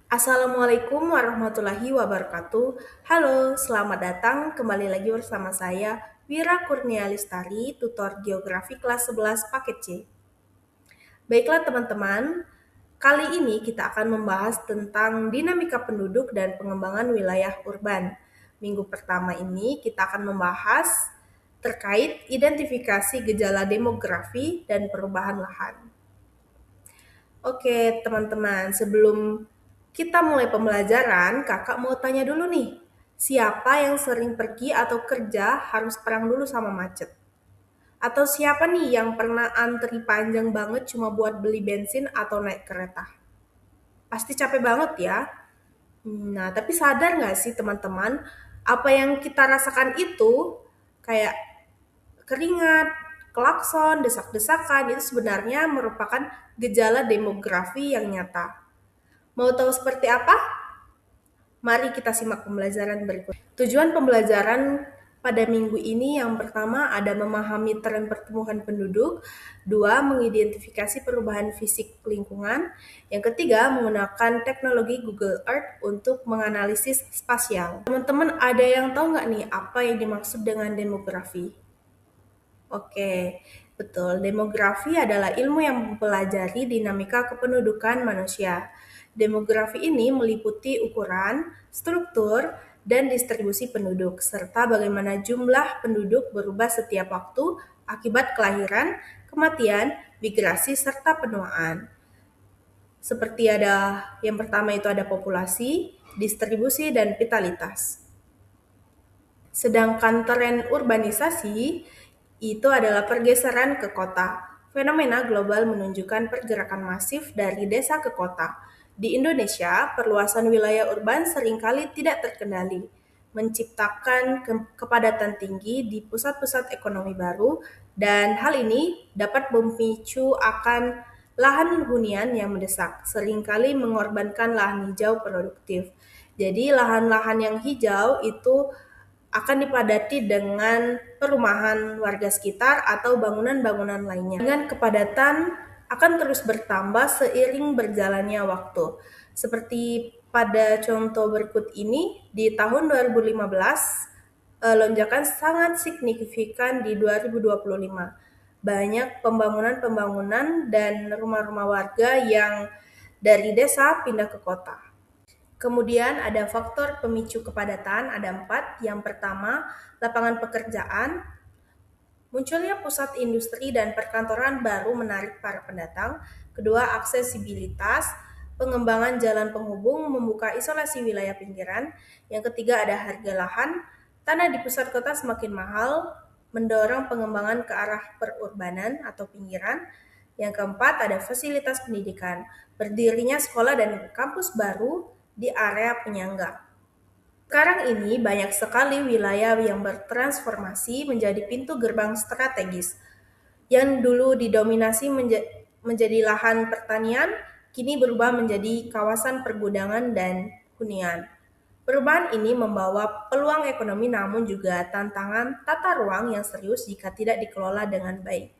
Assalamualaikum warahmatullahi wabarakatuh. Halo, selamat datang kembali lagi bersama saya Wira Kurnia Lestari, tutor geografi kelas 11 paket C. Baiklah teman-teman, kali ini kita akan membahas tentang dinamika penduduk dan pengembangan wilayah urban. Minggu pertama ini kita akan membahas terkait identifikasi gejala demografi dan perubahan lahan. Oke, teman-teman, sebelum kita mulai pembelajaran, kakak mau tanya dulu nih, siapa yang sering pergi atau kerja harus perang dulu sama macet? Atau siapa nih yang pernah antri panjang banget cuma buat beli bensin atau naik kereta? Pasti capek banget ya. Nah, tapi sadar nggak sih teman-teman, apa yang kita rasakan itu kayak keringat, klakson, desak-desakan itu sebenarnya merupakan gejala demografi yang nyata. Mau tahu seperti apa? Mari kita simak pembelajaran berikut. Tujuan pembelajaran pada minggu ini yang pertama ada memahami tren pertumbuhan penduduk, dua mengidentifikasi perubahan fisik lingkungan, yang ketiga menggunakan teknologi Google Earth untuk menganalisis spasial. Teman-teman ada yang tahu nggak nih apa yang dimaksud dengan demografi? Oke, betul. Demografi adalah ilmu yang mempelajari dinamika kependudukan manusia. Demografi ini meliputi ukuran, struktur, dan distribusi penduduk, serta bagaimana jumlah penduduk berubah setiap waktu akibat kelahiran, kematian, migrasi, serta penuaan. Seperti ada yang pertama itu ada populasi, distribusi, dan vitalitas. Sedangkan tren urbanisasi itu adalah pergeseran ke kota. Fenomena global menunjukkan pergerakan masif dari desa ke kota. Di Indonesia, perluasan wilayah urban seringkali tidak terkendali, menciptakan kepadatan tinggi di pusat-pusat ekonomi baru, dan hal ini dapat memicu akan lahan hunian yang mendesak, seringkali mengorbankan lahan hijau produktif. Jadi lahan-lahan yang hijau itu akan dipadati dengan perumahan warga sekitar atau bangunan-bangunan lainnya. Dengan kepadatan akan terus bertambah seiring berjalannya waktu. Seperti pada contoh berikut ini, di tahun 2015, lonjakan sangat signifikan di 2025. Banyak pembangunan-pembangunan dan rumah-rumah warga yang dari desa pindah ke kota. Kemudian ada faktor pemicu kepadatan, ada 4. Yang pertama, lapangan pekerjaan. Munculnya pusat industri dan perkantoran baru menarik para pendatang. Kedua, aksesibilitas. Pengembangan jalan penghubung membuka isolasi wilayah pinggiran. Yang ketiga, ada harga lahan. Tanah di pusat kota semakin mahal, mendorong pengembangan ke arah perurbanan atau pinggiran. Yang keempat, ada fasilitas pendidikan. Berdirinya sekolah dan kampus baru di area penyangga. Sekarang ini banyak sekali wilayah yang bertransformasi menjadi pintu gerbang strategis. Yang dulu didominasi menjadi lahan pertanian, kini berubah menjadi kawasan pergudangan dan hunian. Perubahan ini membawa peluang ekonomi namun juga tantangan tata ruang yang serius jika tidak dikelola dengan baik.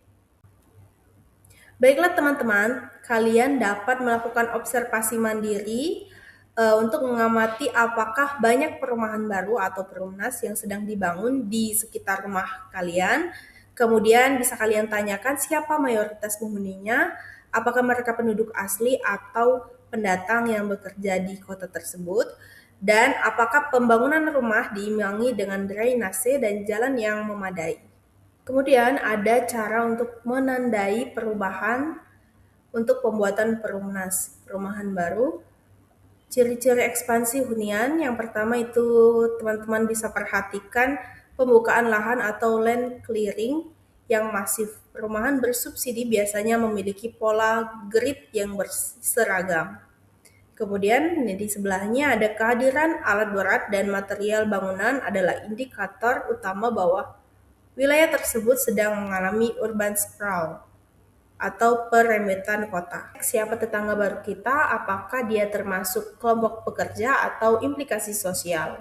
Baiklah teman-teman, kalian dapat melakukan observasi mandiri untuk mengamati apakah banyak perumahan baru atau perumnas yang sedang dibangun di sekitar rumah kalian. Kemudian bisa kalian tanyakan siapa mayoritas penghuninya, apakah mereka penduduk asli atau pendatang yang bekerja di kota tersebut, dan apakah pembangunan rumah diimbangi dengan drainase dan jalan yang memadai. Kemudian ada cara untuk menandai perubahan untuk pembuatan perumahan baru. Ciri-ciri ekspansi hunian, yang pertama itu teman-teman bisa perhatikan pembukaan lahan atau land clearing yang masif. Perumahan bersubsidi biasanya memiliki pola grid yang seragam. Kemudian di sebelahnya ada kehadiran alat berat dan material bangunan adalah indikator utama bahwa wilayah tersebut sedang mengalami urban sprawl atau perembetan kota. Siapa tetangga baru kita, apakah dia termasuk kelompok pekerja atau implikasi sosial?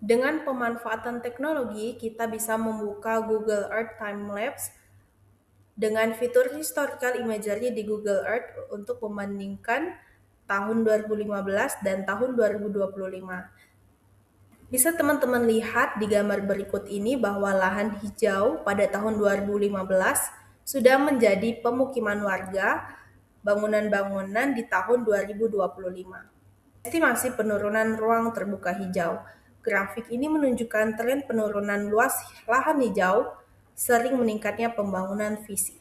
Dengan pemanfaatan teknologi, kita bisa membuka Google Earth Time Lapse dengan fitur historical imagery di Google Earth untuk membandingkan tahun 2015 dan tahun 2025. Bisa teman-teman lihat di gambar berikut ini bahwa lahan hijau pada tahun 2015 sudah menjadi pemukiman warga, bangunan-bangunan di tahun 2025. Estimasi penurunan ruang terbuka hijau. Grafik ini menunjukkan tren penurunan luas lahan hijau sering meningkatnya pembangunan fisik.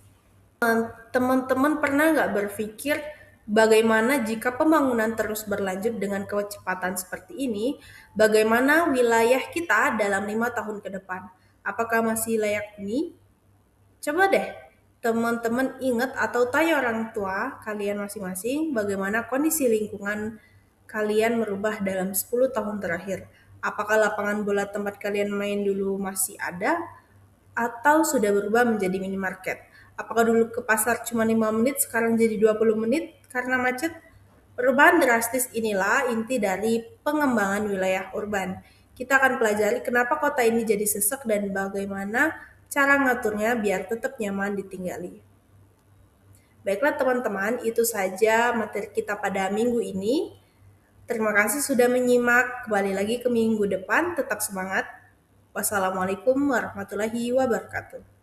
Teman-teman pernah nggak berpikir bagaimana jika pembangunan terus berlanjut dengan kecepatan seperti ini, bagaimana wilayah kita dalam 5 tahun ke depan? Apakah masih layak huni? Coba deh teman-teman ingat atau tanya orang tua kalian masing-masing bagaimana kondisi lingkungan kalian merubah dalam 10 tahun terakhir. Apakah lapangan bola tempat kalian main dulu masih ada atau sudah berubah menjadi minimarket? Apakah dulu ke pasar cuma 5 menit, sekarang jadi 20 menit karena macet? Perubahan drastis inilah inti dari pengembangan wilayah urban. Kita akan pelajari kenapa kota ini jadi sesek dan bagaimana cara ngaturnya biar tetap nyaman ditinggali. Baiklah teman-teman, itu saja materi kita pada minggu ini. Terima kasih sudah menyimak. Kembali lagi ke minggu depan, tetap semangat. Wassalamualaikum warahmatullahi wabarakatuh.